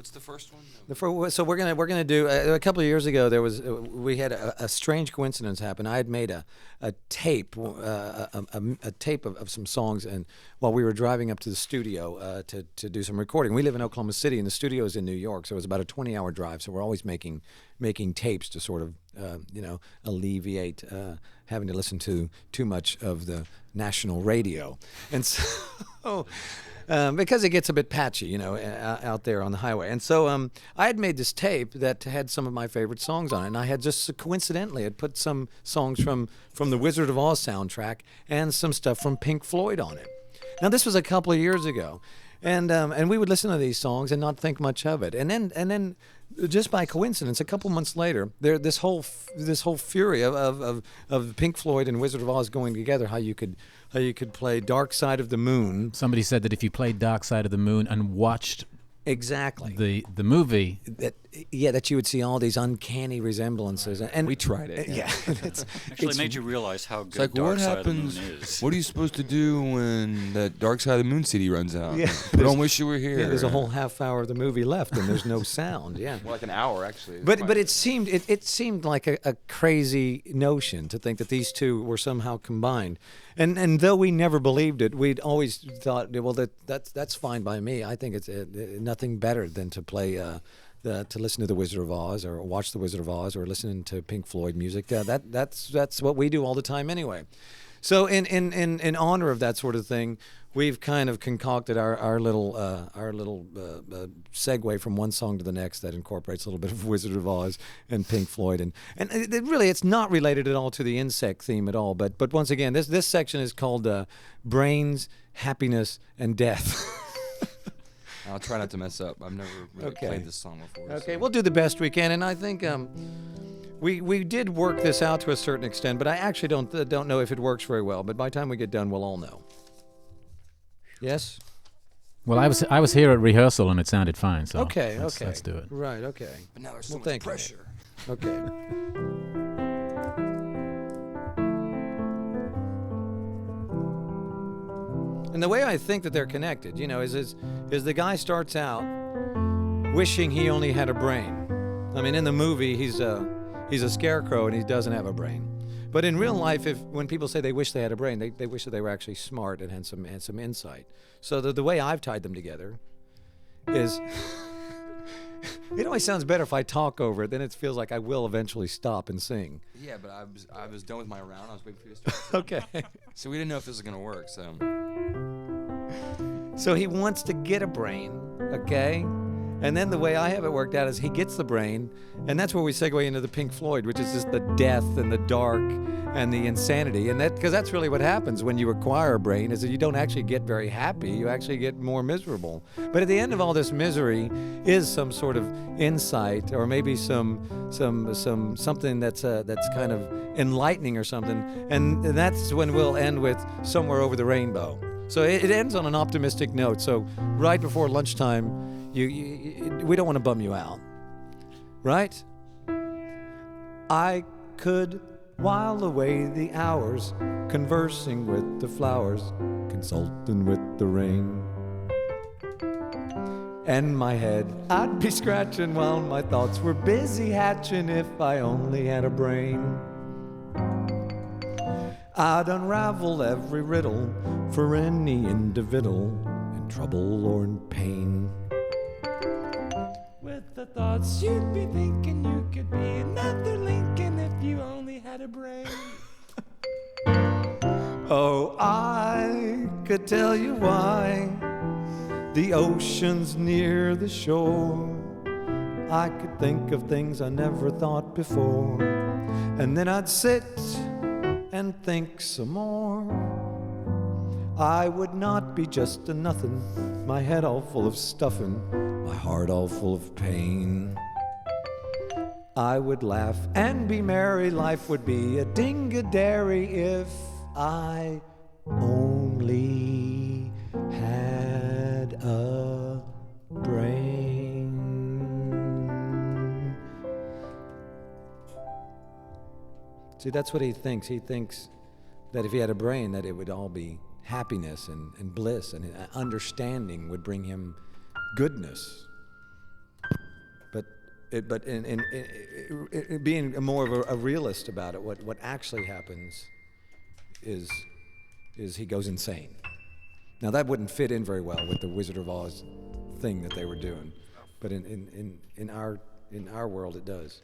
What's the first one? So we're gonna do a couple of years ago. We had a strange coincidence happen. I had made a tape, a tape of some songs, and while we were driving up to the studio to do some recording. We live in Oklahoma City, and the studio is in New York, so it was about a 20-hour drive. So we're always making tapes to sort of alleviate having to listen to too much of the national radio, and so. Because it gets a bit patchy, out there on the highway. And so I had made this tape that had some of my favorite songs on it, and I had just coincidentally had put some songs from the Wizard of Oz soundtrack and some stuff from Pink Floyd on it. Now this was a couple of years ago, and we would listen to these songs and not think much of it, and then just by coincidence, a couple months later, this whole fury of Pink Floyd and Wizard of Oz going together, how you could play Dark Side of the Moon. Somebody said that if you played Dark Side of the Moon and watched exactly the movie, that you would see all these uncanny resemblances. And we tried it. Yeah, actually made you realize how good like, Dark what Side of the Moon happens? is. What are you supposed to do when that Dark Side of the Moon CD runs out? Yeah, we don't wish you were here. Yeah, there's a whole half hour of the movie left, and there's no sound. Yeah, more like an hour actually. But it seemed like a crazy notion to think that these two were somehow combined. And though we never believed it, we'd always thought, well, that's fine by me. I think it's nothing better than to play, to listen to the Wizard of Oz or watch the Wizard of Oz or listening to Pink Floyd music. That's what we do all the time anyway. So in honor of that sort of thing, we've kind of concocted our little segue from one song to the next that incorporates a little bit of Wizard of Oz and Pink Floyd, and it's not related at all to the insect theme at all. But once again, this section is called Brains, Happiness, and Death. I'll try not to mess up. I've never really played this song before. Okay, so. we'll do the best we can, and I think we did work this out to a certain extent, but I actually don't know if it works very well. But by the time we get done, we'll all know. Yes. Well, I was here at rehearsal and it sounded fine. So let's do it. Right. Okay. But now there's so much pressure. Okay. And the way I think that they're connected, is the guy starts out wishing he only had a brain. I mean, in the movie, he's a scarecrow and he doesn't have a brain. But in real life, when people say they wish they had a brain, they wish that they were actually smart and had some insight. So the way I've tied them together is, it always sounds better if I talk over it. Then it feels like I will eventually stop and sing. Yeah, but I was done with my round. I was waiting for you to start. Okay. So we didn't know if this was gonna work. So he wants to get a brain, okay? And then the way I have it worked out is he gets the brain, and that's where we segue into the Pink Floyd, which is just the death and the dark and the insanity. And because that's really what happens when you acquire a brain, is that you don't actually get very happy, you actually get more miserable. But at the end of all this misery is some sort of insight, or maybe something that's kind of enlightening or something. And that's when we'll end with Somewhere Over the Rainbow. So it ends on an optimistic note. So right before lunchtime, we don't want to bum you out, right? I could while away the hours, conversing with the flowers, consulting with the rain. And my head I'd be scratching while my thoughts were busy hatching. If I only had a brain, I'd unravel every riddle for any individual in trouble or in pain. With the thoughts you'd be thinking, you could be another Lincoln if you only had a brain. Oh, I could tell you why the ocean's near the shore. I could think of things I never thought before, and then I'd sit and think some more. I would not be just a nothing, my head all full of stuffing, my heart all full of pain. I would laugh and be merry, life would be a ding-a-dairy if I only had a brain. See, that's what he thinks. He thinks that if he had a brain, that it would all be happiness and bliss, and understanding would bring him goodness. but being more of a realist about it, what actually happens is he goes insane. Now that wouldn't fit in very well with the Wizard of Oz thing that they were doing, but in our world it does.